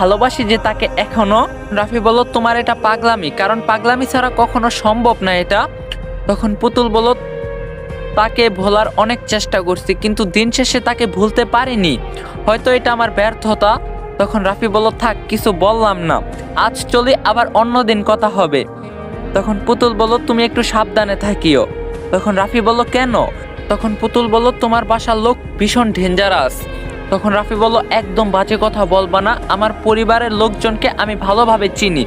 ভালোবাসি যে তাকে এখনো। রাফি বলল তোমার এটা পাগলামি, কারণ পাগলামি ছাড়া কখনো সম্ভব না এটা। তখন পুতুল বলল তাকে ভোলার অনেক চেষ্টা করছি, কিন্তু দিন শেষে তাকে ভুলতে পারিনি, হয়তো এটা আমার ব্যর্থতা। তখন রাফি বলল থাক, কিছু বললাম না, আজ চলি, আবার অন্যদিন কথা হবে। তখন পুতুল বলল তুমি একটু সাবধানে থাকিও। তখন রাফি বলল কেন? তখন পুতুল বলল তোমার বাসার লোক ভীষণ ডেঞ্জারাস। তখন রাফি বলল একদম বাজে কথা বলবা না, আমার পরিবারের লোকজনকে আমি ভালোভাবে চিনি।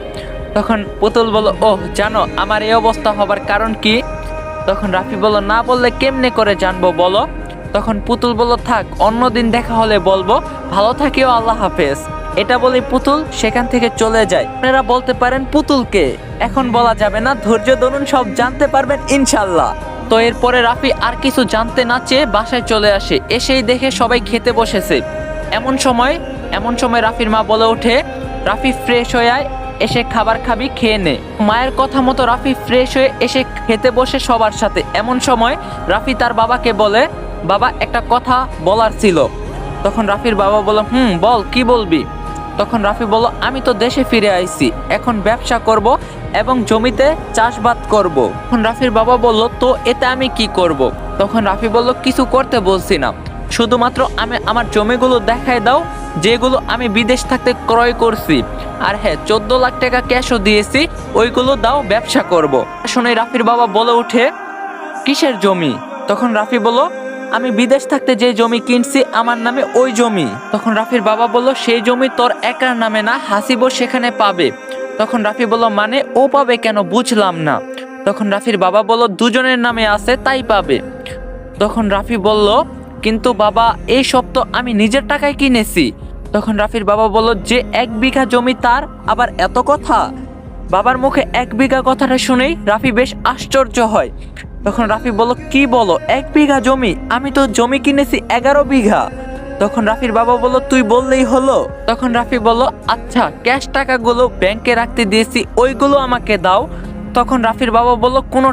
তখন পুতুল বলল ওহ, জানো আমার এই অবস্থা হবার কারণ কি? তখন রাফি বলল না বললে কেমনে করে জানবো বলো। তখন পুতুল বলল থাক, অন্যদিন দেখা হলে বলবো, ভালো থাকিও, আল্লাহ হাফেজ। এটা বলে পুতুল সেখান থেকে চলে যায়। আপনারা বলতে পারেন পুতুলকে, এখন বলা যাবে না, ধৈর্য ধরুন, সব জানতে পারবেন ইনশাল্লাহ। তো এরপরে রাফি আর কিছু জানতে না চেয়ে বাসায় চলে আসে। এসেই দেখে সবাই খেতে বসেছে। এমন সময় রাফির মা বলে ওঠে রাফি ফ্রেশ হয়ে আয়, এসে খাবার খাবি, খেয়ে নে। মায়ের কথা মতো রাফি ফ্রেশ হয়ে এসে খেতে বসে সবার সাথে। এমন সময় রাফি তার বাবাকে বলে বাবা একটা কথা বলার ছিল। তখন রাফির বাবা বলল বল, কি বলবি? তখন রাফি বলল আমি তো দেশে ফিরে আইছি, এখন ব্যবসা করব এবং জমিতে চাষবাদ করব। তখন রাফির বাবা বলল তো এতে আমি কি করব? তখন রাফি বলল কিছু করতে বলছি না, শুধুমাত্র আমি আমার জমিগুলো দেখায় দাও যেগুলো আমি বিদেশ থাকতে ক্রয় করছি, আর হ্যাঁ 14 লাখ টাকা ক্যাশও দিয়েছি, ওইগুলো দাও, ব্যবসা করব। শুনে রাফির বাবা বলে ওঠে কিসের জমি? তখন রাফি বলল আমি বিদেশ থাকতে যে জমি কিনছি আমার নামে ওই জমি। তখন রাফির বাবা বলল সেই জমি তোর একার নামে না, হাসিবও সেখানে পাবে। তখন রাফি বলল মানে ও পাবে কেন, বুঝলাম না। তখন রাফির বাবা বলল দুজনের নামে আছে তাই পাবে। তখন রাফি বলল কিন্তু বাবা এই সব তো আমি নিজের টাকায় কিনেছি। তখন রাফির বাবা বলল যে 1 বিঘা জমি তার, আবার এত কথা? বাবার মুখে 1 বিঘা কথাটা শুনেই রাফি বেশ আশ্চর্য হয়। তখন রাফি বলল কি বলো 1 বিঘা জমি? আমি তো জমি কিনেছি 11 বিঘা। তখন রাফির বাবা বলল তুই বললেই হলো। তখন রাফি বলল আচ্ছা ক্যাশ টাকাগুলো ব্যাংকে রাখতে দিয়েছি, ওইগুলো আমাকে দাও। তখন রাফির বাবা বলল কোনো